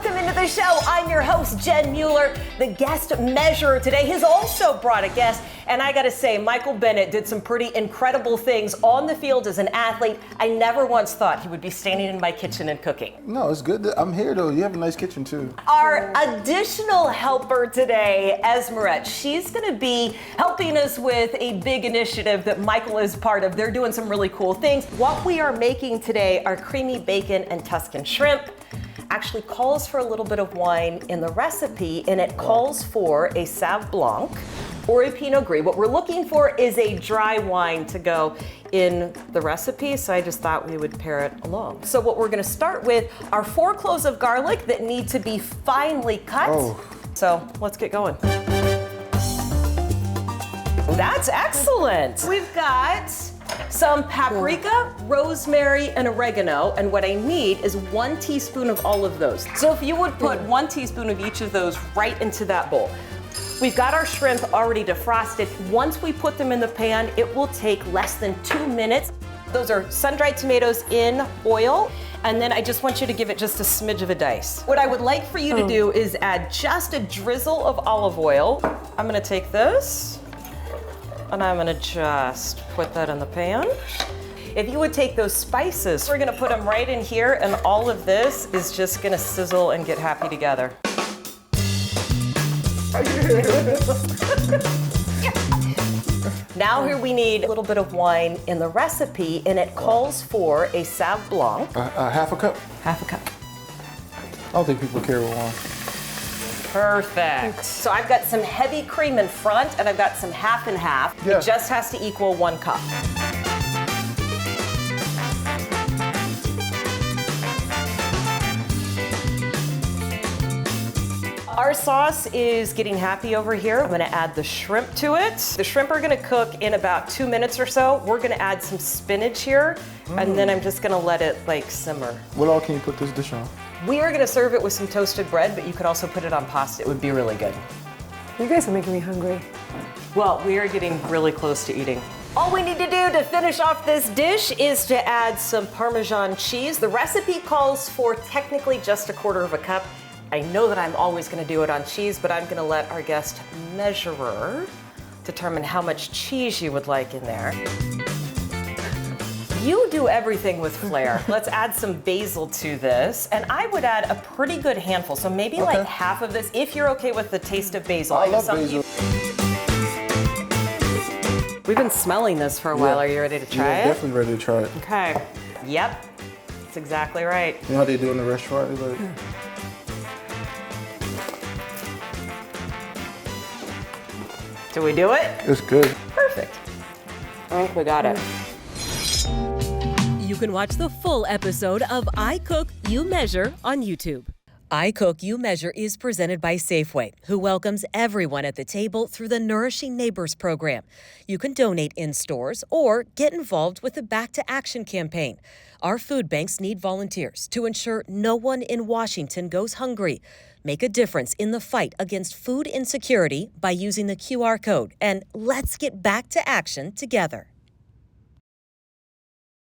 Welcome into the show. I'm your host, Jen Mueller. The guest measurer today has also brought a guest. And I got to say, Michael Bennett did some pretty incredible things on the field as an athlete. I never once thought he would be standing in my kitchen and cooking. No, it's good. I'm here, though. You have a nice kitchen, too. Our additional helper today, Esmerette, she's going to be helping us with a big initiative that Michael is part of. They're doing some really cool things. What we are making today are creamy bacon and Tuscan shrimp. Actually calls for a little bit of wine in the recipe, and it calls for a Sauv Blanc or a Pinot Gris. What we're looking for is a dry wine to go in the recipe, so I just thought we would pair it along. So what we're gonna start with are 4 cloves of garlic that need to be finely cut. So let's get going. That's excellent. We've got some paprika, rosemary, and oregano, and what I need is 1 teaspoon of all of those. So if you would put 1 teaspoon of each of those right into that bowl. We've got our shrimp already defrosted. Once we put them in the pan, it will take less than 2 minutes. Those are sun-dried tomatoes in oil, and then I just want you to give it just a smidge of a dice. What I would like for you to do is add just a drizzle of olive oil. I'm gonna take this, and I'm gonna just put that in the pan. If you would take those spices, we're gonna put them right in here, and all of this is just gonna sizzle and get happy together. Now here we need a little bit of wine in the recipe, and it calls for a Sauv Blanc. Half a cup? Half a cup. I don't think people care what wine. Perfect. So I've got some heavy cream in front, and I've got some half and half. Yeah. It just has to equal 1 cup. Our sauce is getting happy over here. I'm gonna add the shrimp to it. The shrimp are gonna cook in about 2 minutes or so. We're gonna add some spinach here, and then I'm just gonna let it simmer. What all can you put this dish on? We are gonna serve it with some toasted bread, but you could also put it on pasta. It would be really good. You guys are making me hungry. Well, we are getting really close to eating. All we need to do to finish off this dish is to add some Parmesan cheese. The recipe calls for technically just 1/4 cup. I know that I'm always gonna do it on cheese, but I'm gonna let our guest measurer determine how much cheese you would like in there. You do everything with flair. Let's add some basil to this, and I would add a pretty good handful, so maybe like half of this, if you're okay with the taste of basil. I love basil. We've been smelling this for a while. Are you ready to try it? Definitely ready to try it. Okay. Yep. That's exactly right. You know how they do in the restaurant? They're like, Do we do it? it's good. Perfect. I think we got it. You can watch the full episode of I Cook, You Measure on YouTube. I Cook, You Measure is presented by Safeway, who welcomes everyone at the table through the Nourishing Neighbors program. You can donate in stores or get involved with the Back to Action campaign. Our food banks need volunteers to ensure no one in Washington goes hungry. Make a difference in the fight against food insecurity by using the QR code, and let's get back to action together.